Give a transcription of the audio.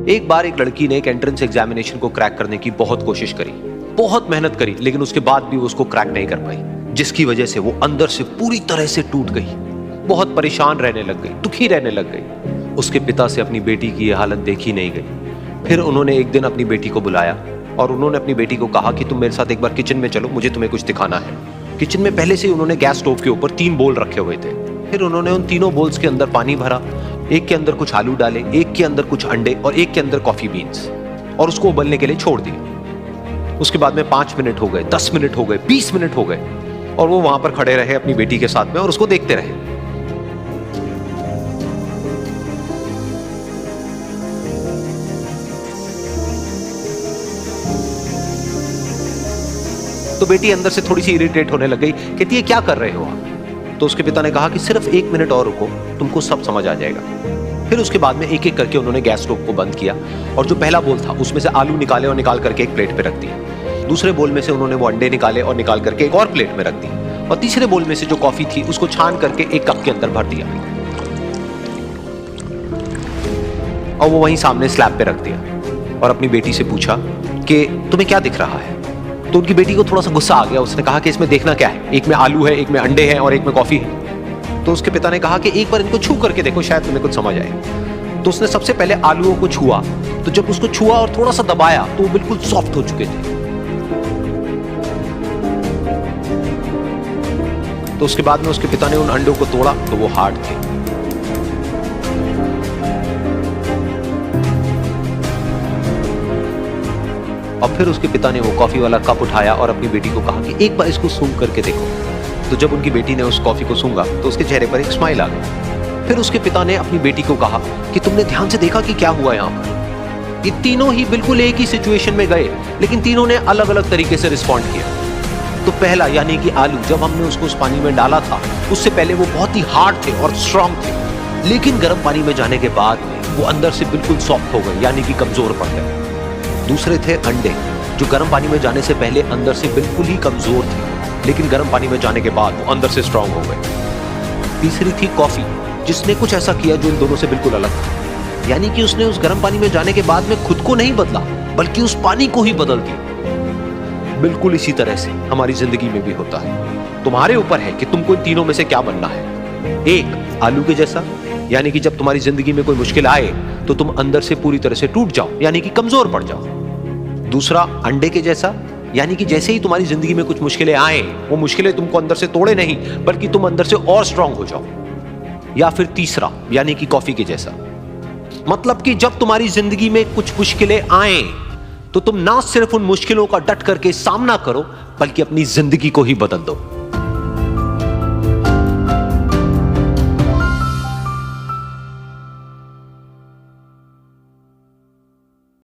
एक बार एक लड़की ने एक एंट्रेंस एग्जामिनेशन को क्रैक करने की बहुत कोशिश करी, बहुत मेहनत करी, लेकिन उसके बाद भी वो उसको क्रैक नहीं कर पाई, जिसकी वजह से वो अंदर से पूरी तरह से टूट गई, बहुत परेशान रहने लग गई, दुखी रहने लग गई। उसके पिता से अपनी बेटी की यह हालत देखी नहीं गई। फिर उन्होंने एक दिन अपनी बेटी को बुलाया और उन्होंने अपनी बेटी को कहा कि तुम मेरे साथ एक बार किचन में चलो, मुझे तुम्हें कुछ दिखाना है। किचन में पहले से ही उन्होंने गैस स्टोव के ऊपर 3 बोल रखे हुए थे। फिर उन्होंने उन तीनों बोल्स के अंदर पानी भरा, एक के अंदर कुछ आलू डाले, एक के अंदर कुछ अंडे और एक के अंदर कॉफी बीन्स, और उसको उबलने के लिए छोड़ दिया। उसके बाद में 5 मिनट हो गए, 10 मिनट हो गए, 20 मिनट हो गए, और वो वहां पर खड़े रहे अपनी बेटी के साथ में और उसको देखते रहे। तो बेटी अंदर से थोड़ी सी इरिटेट होने लग गई, कहती है क्या कर रहे हो आप? तो उसके पिता ने कहा कि सिर्फ 1 मिनट और रुको, तुमको सब समझ आ जाएगा। फिर उसके बाद में एक एक करके उन्होंने गैस स्टोव को बंद किया और जो पहला बोल था उसमें से आलू निकाले और निकाल करके एक प्लेट पे रख दिया। दूसरे बोल में से उन्होंने वो अंडे निकाले और निकाल करके एक और प्लेट में रख दी, और तीसरे बोल में से जो कॉफी थी उसको छान करके एक कप के अंदर भर दिया और वो वहीं सामने स्लैब पे रख दिया और अपनी बेटी से पूछा कि तुम्हें क्या दिख रहा है? तो उनकी बेटी को थोड़ा सा गुस्सा आ गया। उसने कहा कि इसमें देखना क्या है, एक में आलू है, एक में अंडे हैं और एक में कॉफी है। तो उसके पिता ने कहा कि एक बार इनको छू करके देखो, शायद तुम्हें कुछ समझ आए। तो उसने सबसे पहले आलूओं को छुआ, तो जब उसको छुआ और थोड़ा सा दबाया तो वो बिल्कुल सॉफ्ट हो चुके थे। तो उसके बाद में उसके पिता ने उन अंडों को तोड़ा तो वो हार्ड थे। और फिर उसके पिता ने वो कॉफी वाला कप उठाया और अपनी बेटी को कहा कि एक बार इसको सूंघ करके देखो। तो जब उनकी बेटी ने उस कॉफी को सूंघा तो उसके चेहरे पर एक स्माइल आ गई। फिर उसके पिता ने अपनी बेटी को कहा कि तुमने ध्यान से देखा कि क्या हुआ यहाँ पर? ये तीनों ही बिल्कुल एक ही सिचुएशन में गए, लेकिन तीनों ने अलग अलग तरीके से रिस्पॉन्ड किया। तो पहला यानी कि आलू, जब हमने उसको उस पानी में डाला था उससे पहले वो बहुत ही हार्ड थे और स्ट्रांग थे, लेकिन गर्म पानी में जाने के बाद वो अंदर से बिल्कुल सॉफ्ट हो गए, यानी कि कमजोर पड़ गए। दूसरे थे अंडे, जो गर्म पानी में जाने से पहले अंदर से बिल्कुल ही कमजोर थे, लेकिन गर्म पानी में जाने के बाद वो अंदर से स्ट्रांग हो गए। तीसरी थी कॉफी, जिसने कुछ ऐसा किया जो इन दोनों से बिल्कुल अलग था, यानी कि उसने उस गर्म पानी में जाने के बाद में खुद को नहीं बदला, बल्कि उस पानी को ही बदल दिया। बिल्कुल इसी तरह से हमारी जिंदगी में भी होता है। तुम्हारे ऊपर है कि तुमको इन तीनों में से क्या बनना है। एक आलू के जैसा, यानी कि जब तुम्हारी जिंदगी में कोई मुश्किल आए तो तुम अंदर से पूरी तरह से टूट जाओ, यानी कि कमजोर पड़ जाओ। दूसरा अंडे के जैसा, यानी कि जैसे ही तुम्हारी जिंदगी में कुछ मुश्किलें आए, वो मुश्किलें तुमको अंदर से तोड़े नहीं, बल्कि तुम अंदर से और स्ट्रांग हो जाओ। या फिर तीसरा यानी कि कॉफी के जैसा, मतलब कि जब तुम्हारी जिंदगी में कुछ मुश्किलें आए तो तुम ना सिर्फ उन मुश्किलों का डट करके सामना करो, बल्कि अपनी जिंदगी को ही बदल दो।